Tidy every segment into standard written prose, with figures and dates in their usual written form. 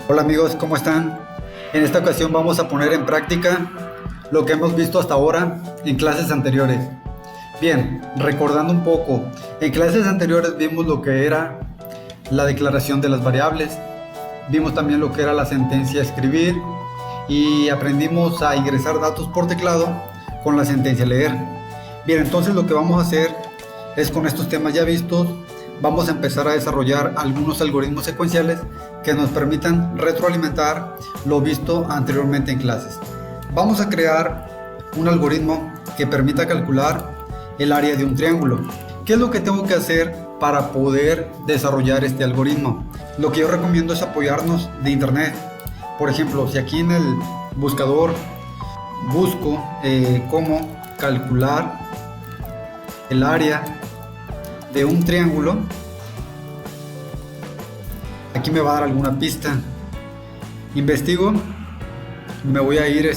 Hola amigos, ¿cómo están? En esta ocasión vamos a poner en práctica lo que hemos visto hasta ahora en clases anteriores. Bien, recordando un poco, en clases anteriores vimos lo que era la declaración de las variables, vimos también lo que era la sentencia escribir y aprendimos a ingresar datos por teclado con la sentencia leer. Bien, entonces lo que vamos a hacer es, con estos temas ya vistos, vamos a empezar a desarrollar algunos algoritmos secuenciales que nos permitan retroalimentar lo visto anteriormente en clases. Vamos a crear un algoritmo que permita calcular el área de un triángulo. ¿Qué es lo que tengo que hacer para poder desarrollar este algoritmo? Lo que yo recomiendo es apoyarnos de internet. Por ejemplo, si aquí en el buscador busco cómo calcular el área de un triángulo, aquí me va a dar alguna pista. Investigo, me voy a ir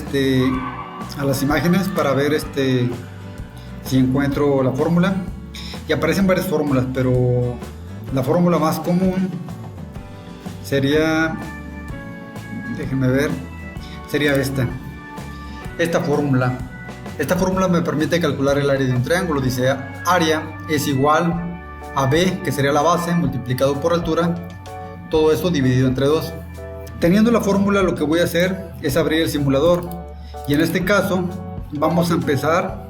a las imágenes para ver si encuentro la fórmula, y aparecen varias fórmulas, pero la fórmula más común sería, déjenme ver, sería esta fórmula. Esta fórmula me permite calcular el área de un triángulo. Dice: área es igual a B, que sería la base, multiplicado por altura, todo eso dividido entre 2. Teniendo la fórmula, lo que voy a hacer es abrir el simulador, y en este caso vamos a empezar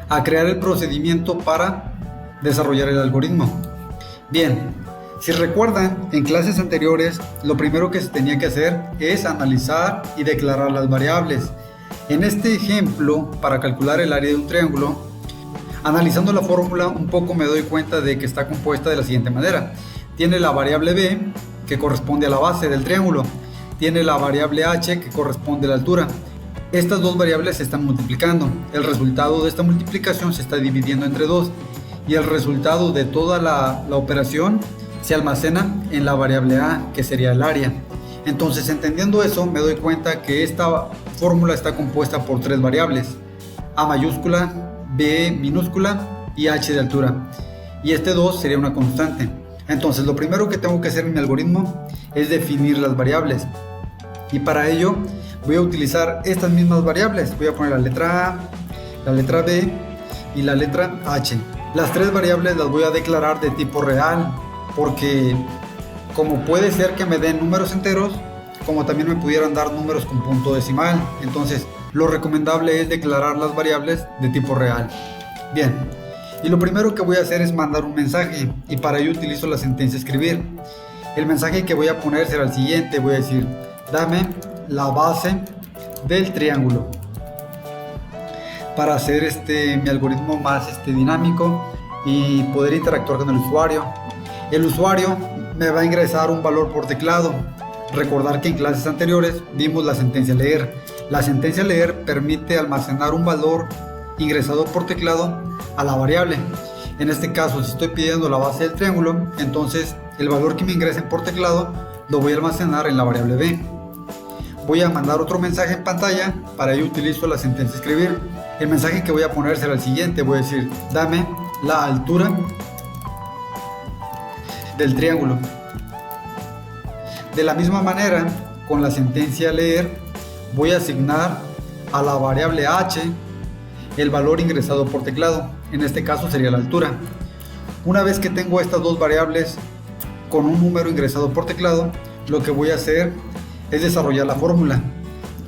a crear el procedimiento para desarrollar el algoritmo. Bien, si recuerdan, en clases anteriores lo primero que se tenía que hacer es analizar y declarar las variables. En este ejemplo, para calcular el área de un triángulo, analizando la fórmula un poco, me doy cuenta de que está compuesta de la siguiente manera. Tiene la variable b, que corresponde a la base del triángulo. Tiene la variable h, que corresponde a la altura. Estas dos variables se están multiplicando. El resultado de esta multiplicación se está dividiendo entre 2. Y el resultado de toda la operación se almacena en la variable a, que sería el área. Entonces, entendiendo eso, me doy cuenta que esta fórmula está compuesta por 3 variables: a mayúscula, b minúscula y h de altura. Y 2 sería una constante. Entonces, lo primero que tengo que hacer en mi algoritmo es definir las variables. Y para ello voy a utilizar estas mismas variables. Voy a poner la letra a, la letra b y la letra h. Las 3 variables las voy a declarar de tipo real, porque como puede ser que me den números enteros, como también me pudieran dar números con punto decimal. Entonces, lo recomendable es declarar las variables de tipo real. Bien, y lo primero que voy a hacer es mandar un mensaje, y para ello utilizo la sentencia escribir. El mensaje que voy a poner será el siguiente. Voy a decir: dame la base del triángulo, para hacer mi algoritmo más dinámico y poder interactuar con el usuario. El usuario me va a ingresar un valor por teclado. Recordar que en clases anteriores vimos la sentencia leer. La sentencia leer permite almacenar un valor ingresado por teclado a la variable. En este caso, si estoy pidiendo la base del triángulo, entonces el valor que me ingresen por teclado lo voy a almacenar en la variable b. Voy a mandar otro mensaje en pantalla. Para ello utilizo la sentencia escribir. El mensaje que voy a poner será el siguiente. Voy a decir: dame la altura del triángulo. De la misma manera, con la sentencia leer, voy a asignar a la variable h el valor ingresado por teclado. En este caso sería la altura. Una vez que tengo estas dos variables con un número ingresado por teclado, lo que voy a hacer es desarrollar la fórmula,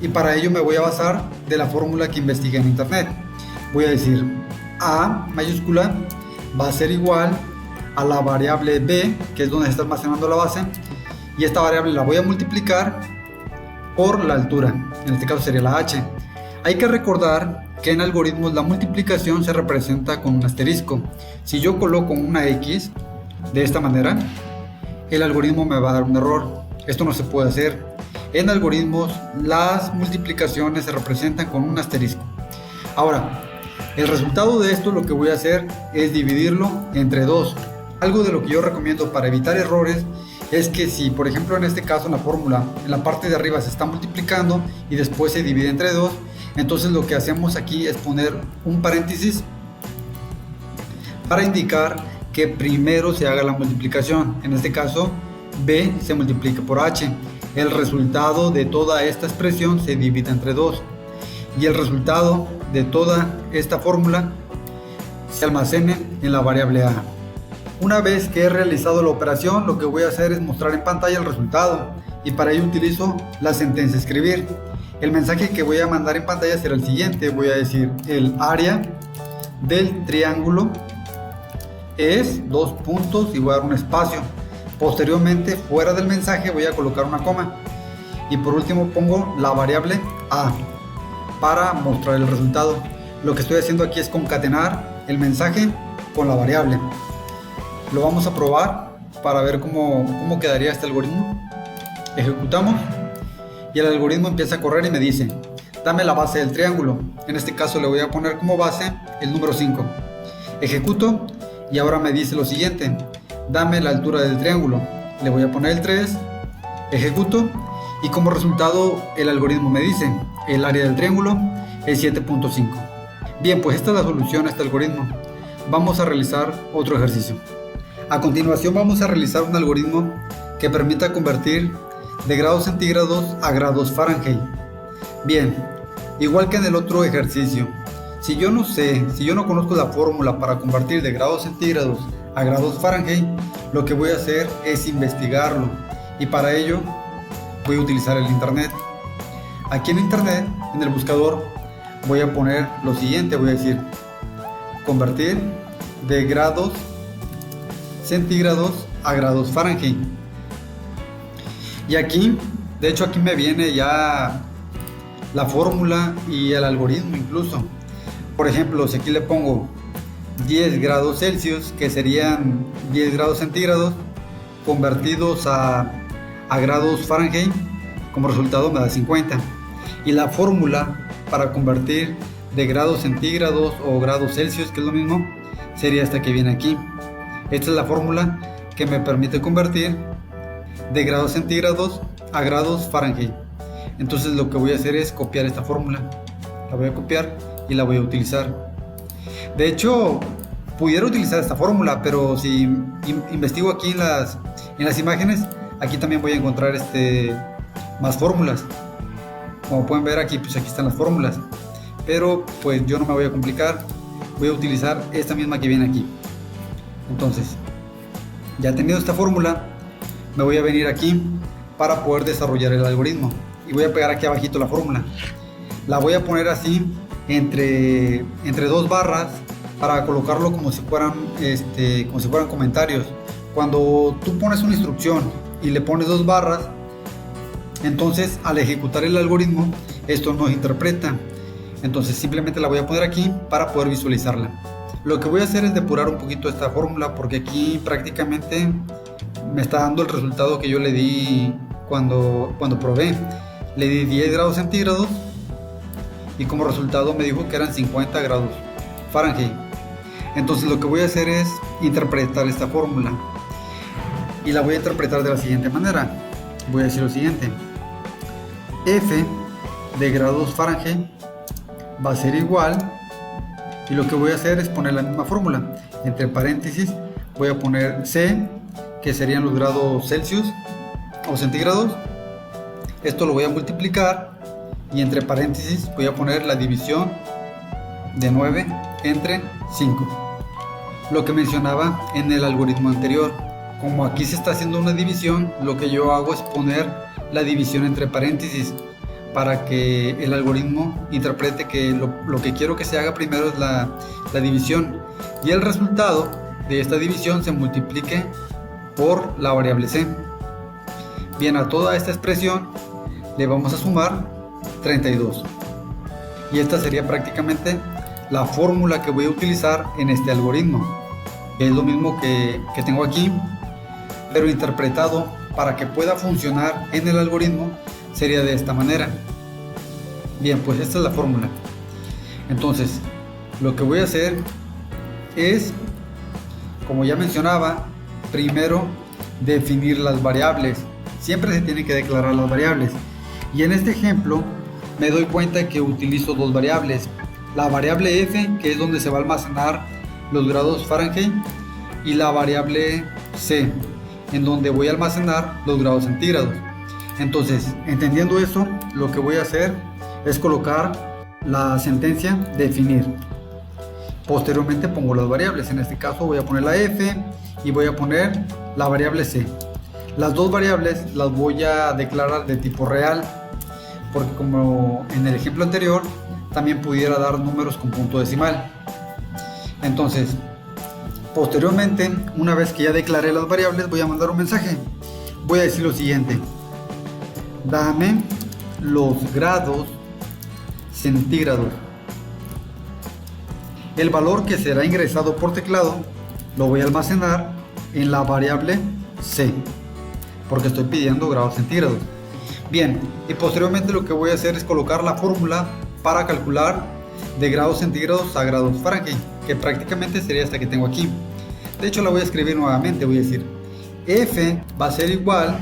y para ello me voy a basar de la fórmula que investigué en internet. Voy a decir: a mayúscula va a ser igual a la variable b, que es donde se está almacenando la base, y esta variable la voy a multiplicar por la altura. En este caso sería la h. Hay que recordar que en algoritmos la multiplicación se representa con un asterisco. Si yo coloco una x de esta manera, el algoritmo me va a dar un error. Esto no se puede hacer. En algoritmos las multiplicaciones se representan con un asterisco. Ahora, el resultado de esto, lo que voy a hacer es dividirlo entre 2. Algo de lo que yo recomiendo para evitar errores es que, si por ejemplo en este caso la fórmula en la parte de arriba se está multiplicando y después se divide entre 2, entonces lo que hacemos aquí es poner un paréntesis para indicar que primero se haga la multiplicación. En este caso B se multiplique por H. El resultado de toda esta expresión se divide entre 2. Y el resultado de toda esta fórmula se almacene en la variable A. Una vez que he realizado la operación, lo que voy a hacer es mostrar en pantalla el resultado. Y para ello utilizo la sentencia escribir. El mensaje que voy a mandar en pantalla será el siguiente. Voy a decir: el área del triángulo es 2 puntos y voy a dar un espacio. Posteriormente, fuera del mensaje voy a colocar una coma. Y por último pongo la variable A para mostrar el resultado. Lo que estoy haciendo aquí es concatenar el mensaje con la variable. Lo vamos a probar para ver cómo quedaría este algoritmo. Ejecutamos y el algoritmo empieza a correr y me dice: dame la base del triángulo. En este caso le voy a poner como base el número 5. Ejecuto y ahora me dice lo siguiente: dame la altura del triángulo. Le voy a poner el 3. Ejecuto y como resultado el algoritmo me dice: el área del triángulo es 7.5. Bien, pues esta es la solución a este algoritmo. Vamos a realizar otro ejercicio. A continuación vamos a realizar un algoritmo que permita convertir de grados centígrados a grados Fahrenheit. Bien, igual que en el otro ejercicio, si yo no conozco la fórmula para convertir de grados centígrados a grados Fahrenheit, lo que voy a hacer es investigarlo, y para ello voy a utilizar el internet. Aquí en internet, en el buscador, voy a poner lo siguiente. Voy a decir: convertir de grados centígrados a grados Fahrenheit. Y aquí, de hecho aquí me viene ya la fórmula y el algoritmo incluso. Por ejemplo, si aquí le pongo 10 grados Celsius, que serían 10 grados centígrados convertidos a grados Fahrenheit, como resultado me da 50. Y la fórmula para convertir de grados centígrados o grados Celsius, que es lo mismo, sería esta que viene aquí. Esta es la fórmula que me permite convertir de grados centígrados a grados Fahrenheit. Entonces lo que voy a hacer es copiar esta fórmula. La voy a copiar y la voy a utilizar. De hecho, pudiera utilizar esta fórmula, pero si investigo aquí en las imágenes, aquí también voy a encontrar más fórmulas. Como pueden ver aquí, pues aquí están las fórmulas. Pero pues yo no me voy a complicar, voy a utilizar esta misma que viene aquí. Entonces, ya teniendo esta fórmula, me voy a venir aquí para poder desarrollar el algoritmo. Y voy a pegar aquí abajito la fórmula. La voy a poner así entre dos barras para colocarlo como si fueran comentarios. Cuando tú pones una instrucción y le pones dos barras, entonces al ejecutar el algoritmo esto no interpreta. Entonces simplemente la voy a poner aquí para poder visualizarla. Lo que voy a hacer es depurar un poquito esta fórmula, porque aquí prácticamente me está dando el resultado que yo le di cuando probé. Le di 10 grados centígrados y como resultado me dijo que eran 50 grados Fahrenheit. Entonces lo que voy a hacer es interpretar esta fórmula y la voy a interpretar de la siguiente manera. Voy a decir lo siguiente: F de grados Fahrenheit va a ser igual, y lo que voy a hacer es poner la misma fórmula. Entre paréntesis voy a poner C, que serían los grados Celsius o centígrados. Esto lo voy a multiplicar y entre paréntesis voy a poner la división de 9 entre 5. Lo que mencionaba en el algoritmo anterior, como aquí se está haciendo una división, lo que yo hago es poner la división entre paréntesis para que el algoritmo interprete que lo que quiero que se haga primero es la división, y el resultado de esta división se multiplique por la variable C. Bien, a toda esta expresión le vamos a sumar 32, y esta sería prácticamente la fórmula que voy a utilizar en este algoritmo. Es lo mismo que tengo aquí, pero interpretado para que pueda funcionar en el algoritmo sería de esta manera. Bien, pues esta es la fórmula. Entonces lo que voy a hacer es, como ya mencionaba, primero definir las variables. Siempre se tiene que declarar las variables, y en este ejemplo me doy cuenta que utilizo dos variables: la variable F, que es donde se va a almacenar los grados Fahrenheit, y la variable C. en donde voy a almacenar los grados centígrados. Entonces, entendiendo eso, lo que voy a hacer es colocar la sentencia definir. Posteriormente pongo las variables. En este caso voy a poner la f y voy a poner la variable c. Las dos variables las voy a declarar de tipo real, porque como en el ejemplo anterior también pudiera dar números con punto decimal. Entonces, posteriormente, una vez que ya declaré las variables, voy a mandar un mensaje. Voy a decir lo siguiente: dame los grados centígrados. El valor que será ingresado por teclado lo voy a almacenar en la variable c, porque estoy pidiendo grados centígrados. Bien, y posteriormente lo que voy a hacer es colocar la fórmula para calcular de grados centígrados a grados Fahrenheit, que prácticamente sería esta que tengo aquí. De hecho, la voy a escribir nuevamente. Voy a decir f va a ser igual,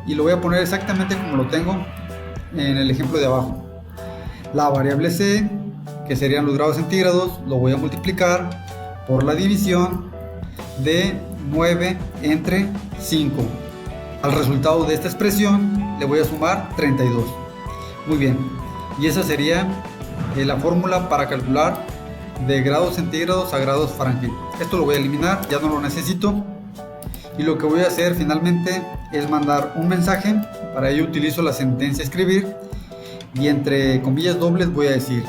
y lo voy a poner exactamente como lo tengo en el ejemplo de abajo. La variable c, que serían los grados centígrados, lo voy a multiplicar por la división de 9 entre 5. Al resultado de esta expresión le voy a sumar 32. Muy bien, y esa sería la fórmula para calcular de grados centígrados a grados Fahrenheit. Esto lo voy a eliminar, ya no lo necesito. Y lo que voy a hacer finalmente es mandar un mensaje. Para ello utilizo la sentencia escribir, y entre comillas dobles voy a decir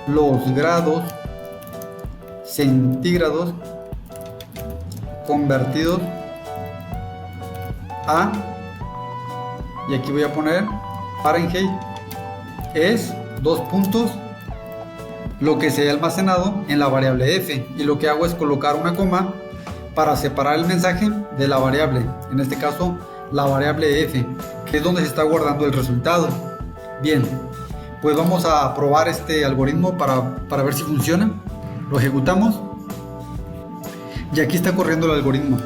los grados centígrados convertidos a, y aquí voy a poner Fahrenheit, es dos puntos lo que se ha almacenado en la variable f, y lo que hago es colocar una coma para separar el mensaje de la variable, en este caso la variable f, que es donde se está guardando el resultado. Bien, pues vamos a probar este algoritmo para ver si funciona. Lo ejecutamos y aquí está corriendo el algoritmo,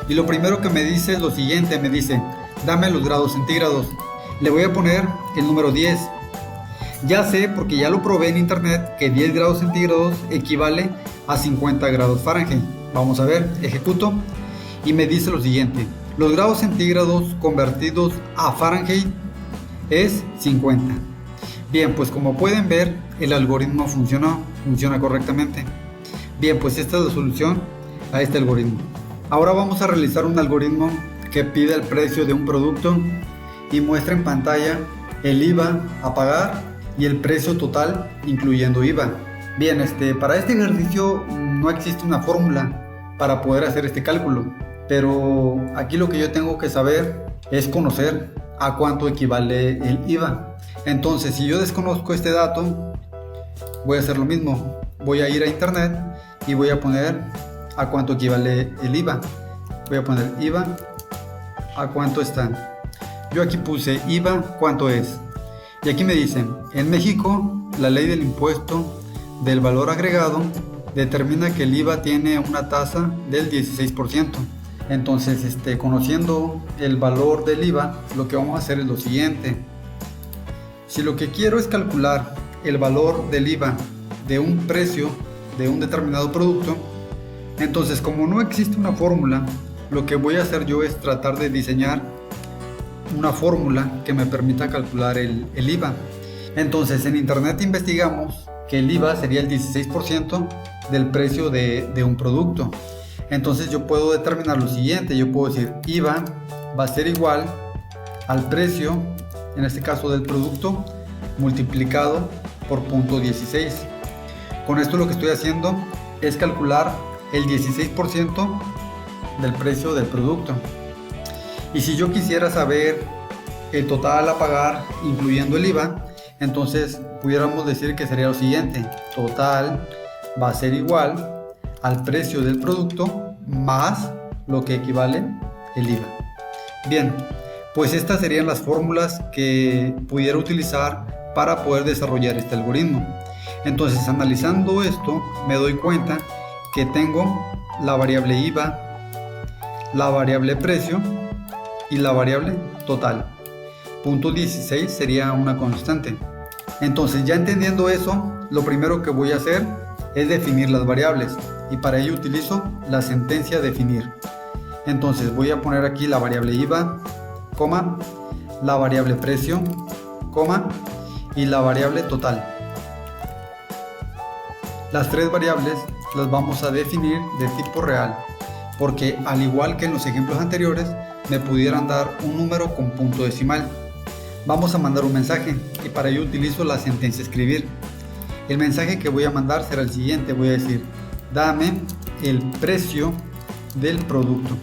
y lo primero que me dice es lo siguiente: me dice dame los grados centígrados. Le voy a poner el número 10. Ya sé, porque ya lo probé en internet, que 10 grados centígrados equivale a 50 grados Fahrenheit. Vamos a ver, ejecuto y me dice lo siguiente: los grados centígrados convertidos a Fahrenheit es 50. Bien, pues como pueden ver, el algoritmo funciona correctamente. Bien, pues esta es la solución a este algoritmo. Ahora vamos a realizar un algoritmo que pide el precio de un producto y muestra en pantalla el IVA a pagar y el precio total incluyendo IVA. Bien, para este ejercicio no existe una fórmula para poder hacer este cálculo, pero aquí lo que yo tengo que saber es conocer a cuánto equivale el IVA. Entonces, si yo desconozco este dato, voy a hacer lo mismo. Voy a ir a internet y voy a poner a cuánto equivale el IVA. Voy a poner IVA a cuánto está. Yo aquí puse IVA cuánto es, y aquí me dicen: en México la ley del impuesto del valor agregado determina que el IVA tiene una tasa del 16%. Entonces, conociendo el valor del IVA, lo que vamos a hacer es lo siguiente: si lo que quiero es calcular el valor del IVA de un precio de un determinado producto, entonces, como no existe una fórmula, lo que voy a hacer yo es tratar de diseñar una fórmula que me permita calcular el IVA. Entonces, en internet investigamos que el IVA sería el 16% del precio de un producto. Entonces yo puedo determinar lo siguiente: yo puedo decir IVA va a ser igual al precio, en este caso del producto, multiplicado por 0.16. Con esto lo que estoy haciendo es calcular el 16% del precio del producto. Y si yo quisiera saber el total a pagar incluyendo el IVA, entonces pudiéramos decir que sería lo siguiente: total va a ser igual al precio del producto más lo que equivale el IVA. Bien, pues estas serían las fórmulas que pudiera utilizar para poder desarrollar este algoritmo. Entonces, analizando esto, me doy cuenta que tengo la variable IVA, la variable precio y la variable total. Punto 16 sería una constante. Entonces, ya entendiendo eso, lo primero que voy a hacer es definir las variables, y para ello utilizo la sentencia definir. Entonces voy a poner aquí la variable IVA, coma, la variable precio, coma, y la variable total. Las tres variables las vamos a definir de tipo real, porque al igual que en los ejemplos anteriores, me pudieran dar un número con punto decimal. Vamos a mandar un mensaje y para ello utilizo la sentencia escribir. El mensaje que voy a mandar será el siguiente. Voy a decir: dame el precio del producto.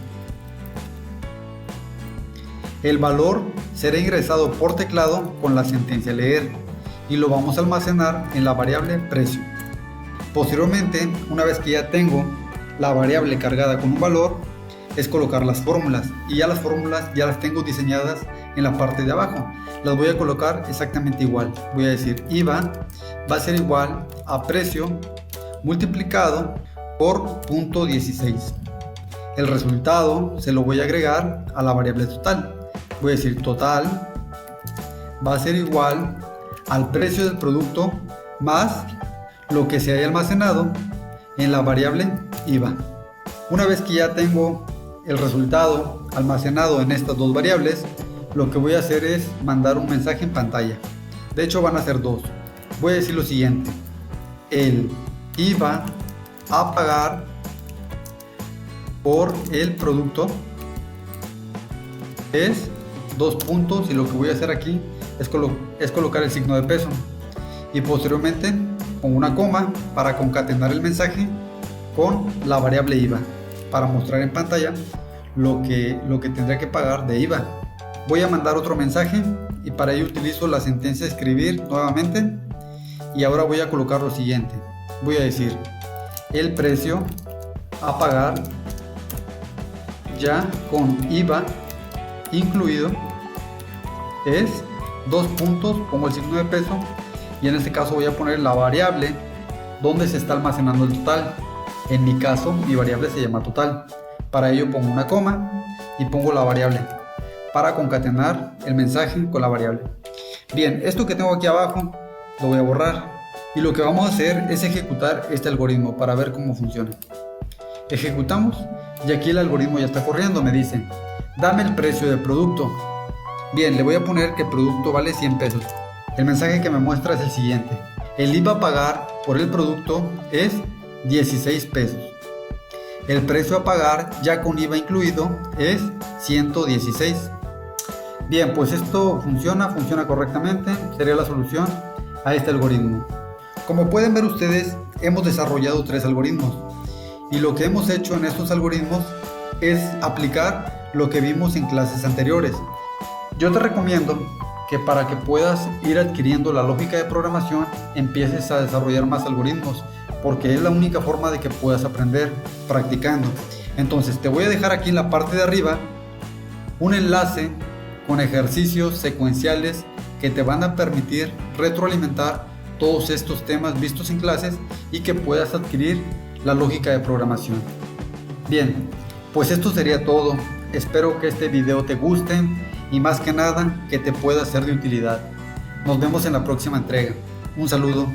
El valor será ingresado por teclado con la sentencia leer y lo vamos a almacenar en la variable precio. Posteriormente, una vez que ya tengo la variable cargada con un valor, es colocar las fórmulas, y ya las fórmulas ya las tengo diseñadas en la parte de abajo. Las voy a colocar exactamente igual. Voy a decir IVA va a ser igual a precio multiplicado por punto 16. El resultado se lo voy a agregar a la variable total. Voy a decir total va a ser igual al precio del producto más lo que se haya almacenado en la variable IVA. Una vez que ya tengo el resultado almacenado en estas dos variables, lo que voy a hacer es mandar un mensaje en pantalla. De hecho van a ser dos. Voy a decir lo siguiente: el IVA a pagar por el producto es dos puntos, y lo que voy a hacer aquí es colocar el signo de peso y posteriormente con una coma para concatenar el mensaje con la variable IVA para mostrar en pantalla lo que tendré que pagar de IVA. Voy a mandar otro mensaje y para ello utilizo la sentencia escribir nuevamente, y ahora voy a colocar lo siguiente. Voy a decir: el precio a pagar ya con IVA incluido es dos puntos, pongo el signo de peso y en este caso voy a poner la variable donde se está almacenando el total. En mi caso mi variable se llama total. Para ello pongo una coma y pongo la variable para concatenar el mensaje con la variable. Bien, esto que tengo aquí abajo lo voy a borrar y lo que vamos a hacer es ejecutar este algoritmo para ver cómo funciona. Ejecutamos y aquí el algoritmo ya está corriendo. Me dice: dame el precio del producto. Bien, le voy a poner que el producto vale 100 pesos. El mensaje que me muestra es el siguiente: el IVA a pagar por el producto es 16 pesos. El precio a pagar ya con IVA incluido es 116. Bien, pues esto funciona correctamente. Sería la solución a este algoritmo. Como pueden ver ustedes, hemos desarrollado 3 algoritmos y lo que hemos hecho en estos algoritmos es aplicar lo que vimos en clases anteriores. Yo te recomiendo que para que puedas ir adquiriendo la lógica de programación empieces a desarrollar más algoritmos, porque es la única forma de que puedas aprender practicando. Entonces te voy a dejar aquí en la parte de arriba un enlace con ejercicios secuenciales que te van a permitir retroalimentar todos estos temas vistos en clases y que puedas adquirir la lógica de programación. Bien, pues esto sería todo. Espero que este video te guste y más que nada que te pueda ser de utilidad. Nos vemos en la próxima entrega. Un saludo.